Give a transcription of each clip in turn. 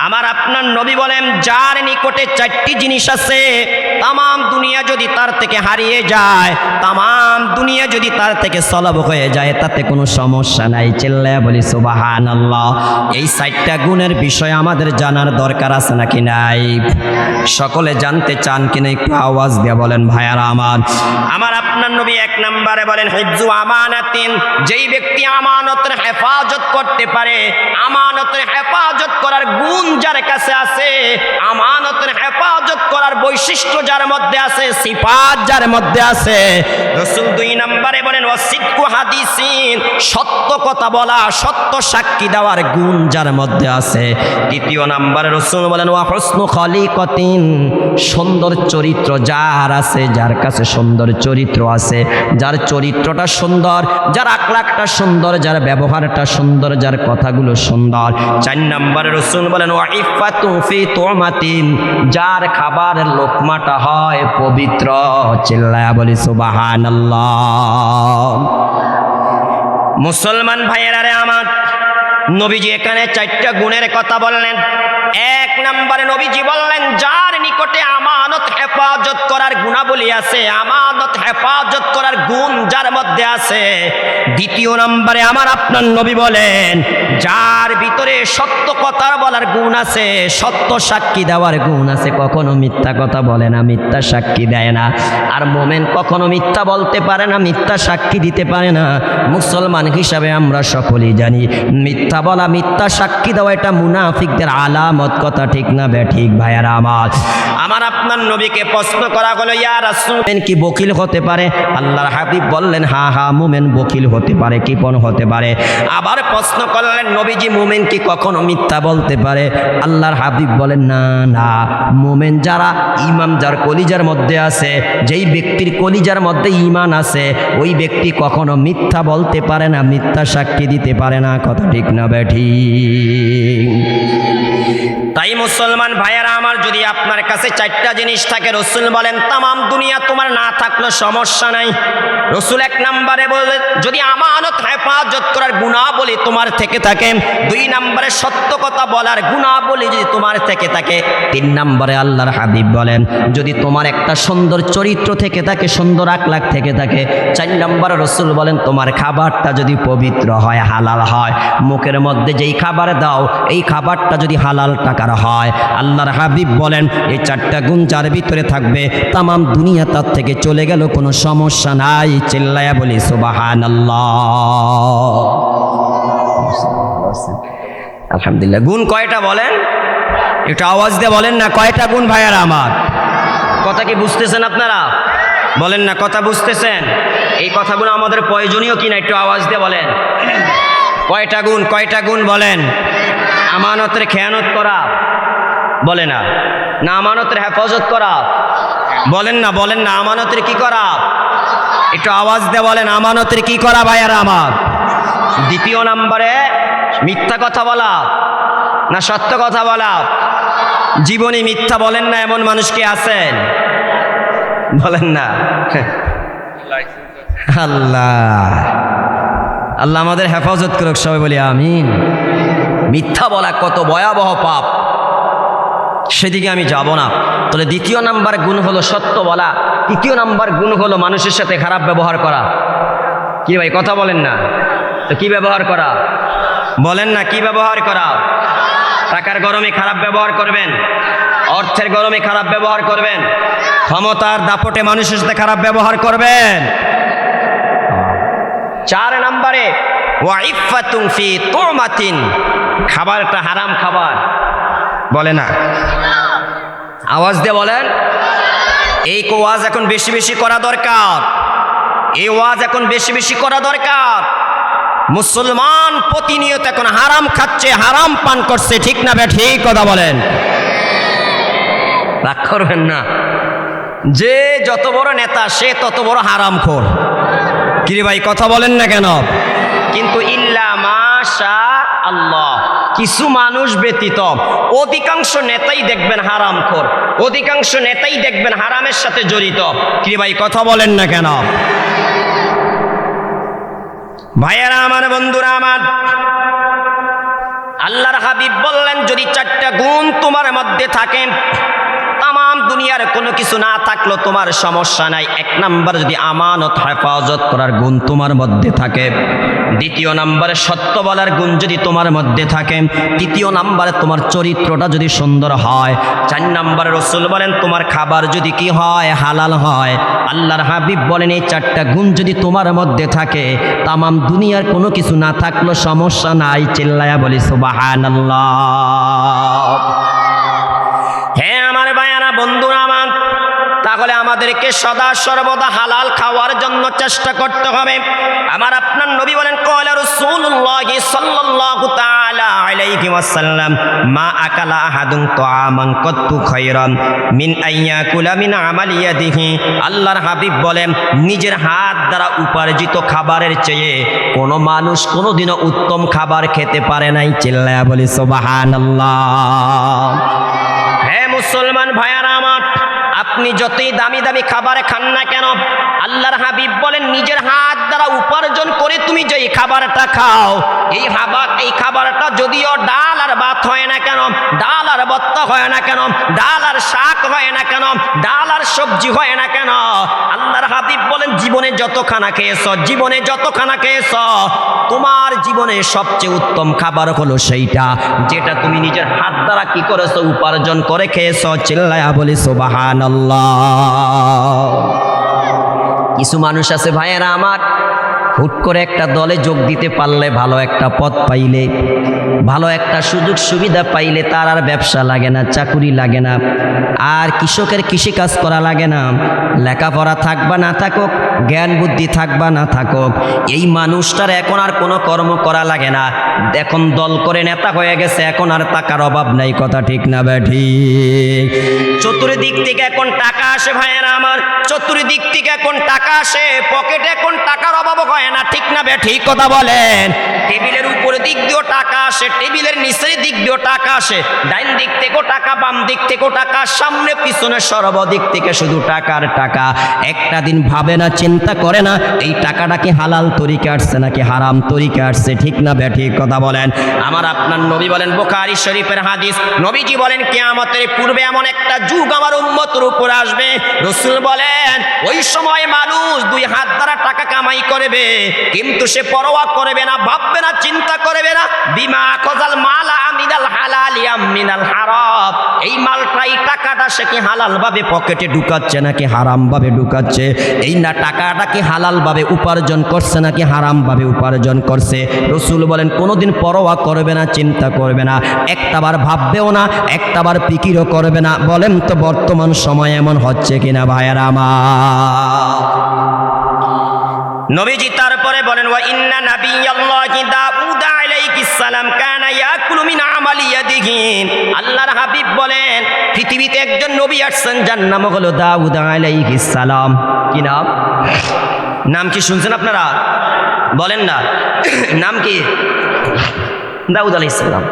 আমার আপনার নবী বলেন, যার নিকটে চারটি জিনিস আছে, তামাম দুনিয়া যদি তার থেকে হারিয়ে যায়, তামাম দুনিয়া যদি তার থেকে সলব হয়ে যায়, তাতে কোনো সমস্যা নাই। চিল্লায়া বলি সুবহানাল্লাহ। এই চারটা গুণের বিষয় আমাদের জানার দরকার আছে নাকি নাই? সকলে জানতে চান কিনা একটু আওয়াজ দিয়ে বলেন ভাইয়ারা আমার। আমার আপনার নবী এক নম্বরে বলেন হিফজু আমানাতিন, যেই ব্যক্তি আমানতের হেফাজত করতে পারে, আমানতের হেফাজত করার গুণ যার কাছে আছে, আমানতের হেফাজত করার বৈশিষ্ট্য যার মধ্যে আছে, সিফাত যার মধ্যে আছে, রাসূল দুই নম্বরে বলেন ওয়াসিদকু হাদিসিন, সত্য কথা বলা, সত্য সাক্ষী দেওয়ার গুণ যার মধ্যে আছে। তৃতীয় নম্বরে রাসূল বলেন ওয়া হুসনু খলিকাতিন, সুন্দর চরিত্র যার আছে, যার কাছে সুন্দর চরিত্র আছে, যার চরিত্রটা সুন্দর, যার আকলাকটা সুন্দর, যার ব্যবহারটা সুন্দর, যার কথাগুলো সুন্দর। চার নম্বরে রাসূল বলেন ওয়া ইফাতু ফি তুমাতিন, যার খাবারের লোকমাটা হয় পবিত্র। চিল্লায়া বলি সুবহানাল্লাহ। মুসলমান ভাইয়েরা রে আমার, নবীজি এখানে চারটা গুণের কথা বললেন। এক নম্বরে নবীজি বললেন যার নিকটে আমানত হেফাজত করার গুণাবলী আছে, আমানত হেফাজত করার গুণ যার মধ্যে আছে। দ্বিতীয় নম্বরে আমার আপনার নবী বলেন যার ভিতরে সত্য কথা বলার গুণ আছে, সত্য সাক্ষী দেওয়ার গুণ আছে, কখনো মিথ্যা কথা বলে না, মিথ্যা সাক্ষী দেয় না। আর মোমেন কখনো মিথ্যা বলতে পারে না, মিথ্যা সাক্ষী দিতে পারে না। মুসলমান হিসাবে আমরা সকলেই জানি মিথ্যা বলা, মিথ্যা সাক্ষী দেওয়া এটা মুনাফিকদের আলামত। কথা ঠিক না বে ঠিক ভাইয়ারা আমার। আমার আপনার নবীকে প্রশ্ন করা হলো ইয়া রাসূল, মুমিন কি বকিল হতে পারে? আল্লাহর হাবিব বললেন হ্যাঁ হ্যাঁ, মুমিন বকিল হতে পারে, কৃপণ হতে পারে। আবার প্রশ্ন করলেন নবীজি মুমিন কি কখনো মিথ্যা বলতে পারে? আল্লাহর হাবিব বলেন না না, মুমিন যারা ঈমান যার কলিজার মধ্যে আছে, যেই ব্যক্তির কলিজার মধ্যে ঈমান আছে, ওই ব্যক্তি কখনো মিথ্যা বলতে পারে না, মিথ্যা সাক্ষী দিতে পারে না। কথা ঠিক না বে ঠিক? তাই মুসলমান ভাইয়ারা আমার, যদি আপনার কাছে চারটা জিনিস থাকে, রাসূল বলেন তামাম দুনিয়া তোমার না থাকলে সমস্যা নাই। রাসূল এক নম্বরে বলে যদি আমানত হেফাজত করার গুণাবলী তোমার থেকে থাকে, দুই নম্বরে সত্য কথা বলার গুণাবলী যদি তোমার থেকে থাকে, তিন নম্বরে আল্লাহর হাবিব বলেন যদি তোমার একটা সুন্দর চরিত্র থেকে থাকে, সুন্দর আকলাক থেকে থাকে, চার নম্বরে রাসূল বলেন তোমার খাবারটা যদি পবিত্র হয়, হালাল হয়, মুখের মধ্যে যেই খাবার দাও এই খাবারটা যদি হালাল টাকার হয়, আল্লাহর হাবিব বলেন এই চারটা গুণ যার ভিতরে থাকবে, তামাম দুনিয়া তার থেকে চলে গেল, কোনো সমস্যা নাই। চিল্লায়া বলি সুবহানাল্লাহ। আলহামদুলিল্লাহ। গুণ কয়টা বলেন? একটু আওয়াজ দিয়ে বলেন না, কয়টা গুণ ভাইয়ারা আমার? কথা কি বুঝতেছেন আপনারা? বলেন না, কথা বুঝতেছেন? এই কথাগুলো আমাদের প্রয়োজনীয় কিনা একটু আওয়াজ দিয়ে বলেন। কয়টা গুণ? কয়টা গুণ বলেন? আমানতের খেয়ানত করা, বলে না। না আমানতের হেফাজত করা, বলেন না। বলেন না, আমানতের কি করা? একটু আওয়াজ দিয়ে বলেন, আমানতের কি করা ভাইয়ারা আমার? দ্বিতীয় নম্বরে মিথ্যা কথা বলা না সত্য কথা বলা? জীবনে মিথ্যা বলেন না এমন মানুষ কি আছেন? বলেন না। আল্লাহ আল্লাহ আমাদের হেফাজত করুক, সবাই বলি আমিন। মিথ্যা বলা কত ভয়াবহ পাপ, সেদিকে আমি যাব না। তাহলে দ্বিতীয় নাম্বার গুণ হলো সত্য বলা, তৃতীয় নাম্বার গুণ হলো মানুষের সাথে খারাপ ব্যবহার করা। কি ভাই কথা বলেন না? তো কি ব্যবহার করা? বলেন না, কি ব্যবহার করা? টাকার গরমে খারাপ ব্যবহার করবেন, অর্থের গরমে খারাপ ব্যবহার করবেন, ক্ষমতার দাপটে মানুষের সাথে খারাপ ব্যবহার করবেন। চার নম্বরে ওয়াইফাতুন ফি তুমাতিন, খাবারটা হারাম খাবার, বলে না। আওয়াজ দিয়ে বলেন। এই ওয়াজ এখন বেশি বেশি করা দরকার, এই ওয়াজ এখন বেশি বেশি করা দরকার। মুসলমান প্রতিনিয়ত এখন হারাম খাচ্ছে, হারাম পান করছে, ঠিক না বে ঠিক? কথা বলেন, রাগ করবেন না। যে যত বড় নেতা সে তত বড় হারামখোর। কিরে ভাই কথা বলেন না কেন? কিন্তু ইল্লা মাশা আল্লাহ, কিছু মানুষ ব্যতীত অধিকাংশ নেতাই দেখবেন হারামখোর, অধিকাংশ নেতাই দেখবেন হারামের সাথে জড়িত। কিরে ভাই কথা বলেন না কেন? ভাইয়েরা আমার, বন্ধুরা আমার, আল্লাহর হাবিব বললেন যদি 4টা গুণ তোমার মধ্যে থাকে, তাম দুনিয়ার কোনো কিছু না থাকলো তোমার সমস্যা নাই। 1 নাম্বার যদি আমানত হেফাজত করার গুণ তোমার মধ্যে থাকে, 2 নাম্বারে সত্য বলার গুণ যদি তোমার মধ্যে থাকে, 3 নাম্বারে তোমার চরিত্রটা যদি সুন্দর হয়, 4 নাম্বারে রাসূল বলেন তোমার খাবার যদি কি হয়, হালাল হয়। আল্লাহর হাবিব বলেন এই 4টা গুণ যদি তোমার মধ্যে থাকে, তাম দুনিয়ার কোনো কিছু না থাকলো সমস্যা নাই। চিল্লায়া বলি সুবহানাল্লাহ। হ্যাঁ আমার ভাইয়ারা, বন্ধুরা আমার, তাহলে আমাদেরকে সদা সর্বদা হালাল খাওয়ার জন্য চেষ্টা করতে হবে। আমার আপনার নবী বলেন ক্বালা রাসূলুল্লাহ সাল্লাল্লাহু তাআলা আলাইহি ওয়াসাল্লাম মা আকালা আহাদুন তাআমান কাত্তু খায়রান মিন আইয়াকুলা মিন আমালি ইয়াদিহি। আল্লাহর হাবিব বলেন নিজের হাত দ্বারা উপার্জিত খাবারের চেয়ে কোনো মানুষ কোনোদিনও উত্তম খাবার খেতে পারে নাই। চিল্লায়া বলি সুবহানাল্লাহ। হ্যাঁ মুসলমান ভাইয়ারা আমার, আপনি যতই দামি দামি খাবার খান না কেন, আল্লাহর হাবিব বলেন নিজের হাত দ্বারা উপার্জন করে তুমি যেই খাবারটা খাও, এই খাবারটা যদিও ডাল আর ভাত হয় না কেন, ডাল আর ভর্তা হয় না কেন, ডাল আর শাক হয় না কেন, ডাল আর সবজি হয় না কেন, আল্লাহর হাবিব বলেন জীবনে যত খানা খেয়েছ, তোমার জীবনে সবচেয়ে উত্তম খাবার হলো সেইটা যেটা তুমি নিজের হাত দ্বারা কি করেছো, উপার্জন করে খেয়েছো। চিল্লায়া বলি সুবহানাল্লাহ। কিছু মানুষ আছে ভাইয়েরা আমার, হুট করে একটা দলে যোগ দিতে পারলে, ভালো একটা পদ পাইলে, ভালো একটা সুযোগ সুবিধা পাইলে তার আর ব্যবসা লাগে না, চাকুরি লাগে না, আর কৃষকের কৃষিকাজ করা লাগে না, লেখাপড়া থাকবা না থাকুক, জ্ঞান বুদ্ধি থাকবা না থাকুক, এই মানুষটার এখন আর কোনো কর্ম করা লাগে না। এখন দল করে নেতা হয়ে গেছে, এখন আর টাকার অভাব নাই। কথা ঠিক না ঠিক? চতুর্দিক থেকে এখন টাকা আসে ভাইয়েরা আমার, চতুর্দিক থেকে এখন টাকা আসে, পকেটে এখন টাকার অভাব হয় না। ঠিক না ঠিক কথা বলেন? টেবিলের উপরের দিক দিয়েও টাকা আসে, টেবিলের নিচের দিক দিয়েও টাকা আসে, ডাইন দিক থেকেও টাকা, বাম দিক থেকেও টাকা, সামনে পিছনে সর্বদিক থেকে শুধু টাকার টাকা। একটা দিন ভাবে না, চিন্তা করে না এই টাকাটা কি হালাল তরিকা আসছে নাকি হারাম তরিকা আসছে। ঠিক না ঠিক কথা বলেন? আমার আপনার নবী বলেন, বুখারী শরীফের হাদিস, নবীজি বলেন কিয়ামতের পূর্বে এমন একটা যুগ আমার উম্মতের উপর আসবে, রাসূল বলেন ওই সময় মানুষ 2 হাত দ্বারা টাকা কামাই করবে, কিন্তু সে পরোয়া করবে না, ভাববে না, চিন্তা করবে না, বিমা আখাযাল মালা আমিনাল হালালি আমিনাল হারাম, এই মালটাই টাকাটা সে কি হালাল ভাবে পকেটে ঢুকাচ্ছে নাকি হারাম ভাবে ঢুকাচ্ছে, এই না টাকাটা কি হালাল ভাবে উপার্জন করছে নাকি হারাম ভাবে উপার্জন করছে। রাসূল বলেন কোনোদিন পরোয়া করবে না, চিন্তা করবে না, একটাবার ভাববেও না, একটাবার ফিকিরও করবে না। বলেন তো বর্তমান সময় এমন হচ্ছে কিনা ভাইয়ারা আমার? নবীজি তারপরে বলেন ওয়া ইন্না নাবিয়াল্লাহি দাউদ আলাইহিস সালাম কানা ইয়াকুলু মিন আমালি ইয়াদিহি। আল্লাহর হাবিব বলেন পৃথিবীতে একজন নবী আসছেন যার নাম হলো দাউদ আলাইহিস সালাম। কি নাম? নাম কি শুনছেন আপনারা? বলেন না নাম কি? দাউদ আলাইহিস সালাম।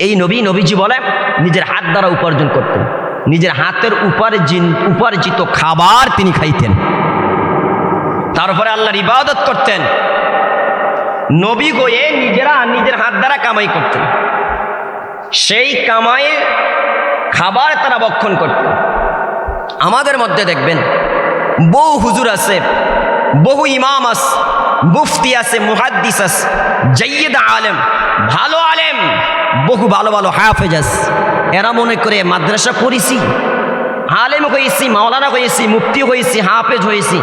এই নবীজি বলেন নিজের হাত দ্বারা উপার্জন করতেন, নিজের হাতের উপার্জিত খাবার তিনি খাইতেন, তারপরে আল্লাহর ইবাদত করতেন। নবী গয়ে নিজের হাত দ্বারা কামাই করতেন, সেই কামাইয়ের খাবার তারা ভক্ষণ করতেন। আমাদের মধ্যে দেখবেন বহু হুজুর আছে, বহু ইমাম আছে, মুফতি আছে, মুহাদ্দিস আছে, জাইয়্যিদ আলেম, ভালো আলেম, বহু ভালো ভালো হাফেজ আছে। এরা মনে করে মাদ্রাসা পড়েছি, আলেম হয়েছি, মাওলানা হয়েছি, মুফতি হয়েছি, হাফেজ হয়েছি,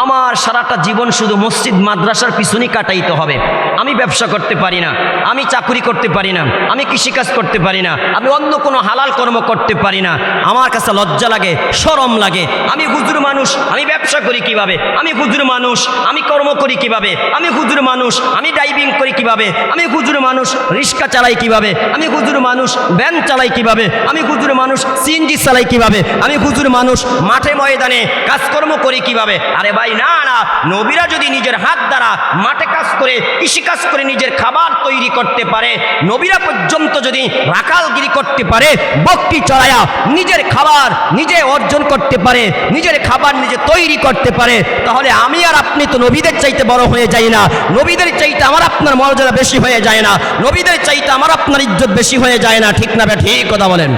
আমার সারাটা জীবন শুধু মসজিদ মাদ্রাসার পিছনেই কাটাইতে হবে, আমি ব্যবসা করতে পারি না, আমি চাকরি করতে পারি না, আমি কৃষিকাজ করতে পারি না, আমি অন্য কোনো হালাল কর্ম করতে পারি না, আমার কাছে লজ্জা লাগে, শরম লাগে, আমি হুজুর মানুষ, আমি ব্যবসা করি কিভাবে, আমি হুজুর মানুষ, আমি কর্ম করি কিভাবে, আমি হুজুর মানুষ, আমি ড্রাইভিং করি কিভাবে, আমি হুজুর মানুষ, রিক্সা চালাই কিভাবে, আমি হুজুর মানুষ, ভ্যান চালাই কিভাবে, আমি হুজুর মানুষ, সিএনজি চালাই কিভাবে, আমি হুজুর মানুষ, মাঠে ময়দানে কাজকর্ম করি কিভাবে। আরে ভাই ভাই না না, নবীরা যদি নিজের হাত দ্বারা মাঠে কাজ করে কৃষিকাজ করে নিজের খাবার তৈরি করতে পারে, নবীরা পর্যন্ত যদি রাখালগিরি করতে পারে, বকরি চড়ায়া নিজের খাবার নিজে অর্জন করতে পারে, নিজের খাবার নিজে তৈরি করতে পারে, তাহলে আমি আর আপনি তো নবীদের চাইতে বড় হয়ে যাই না? নবীদের চাইতে আমার আপনার মর্যাদা বেশি হয়ে যায় না? নবীদের চাইতে আমার আপনার ইজ্জত বেশি হয়ে যায় না? ঠিক না? ঠিক কথা বলেন।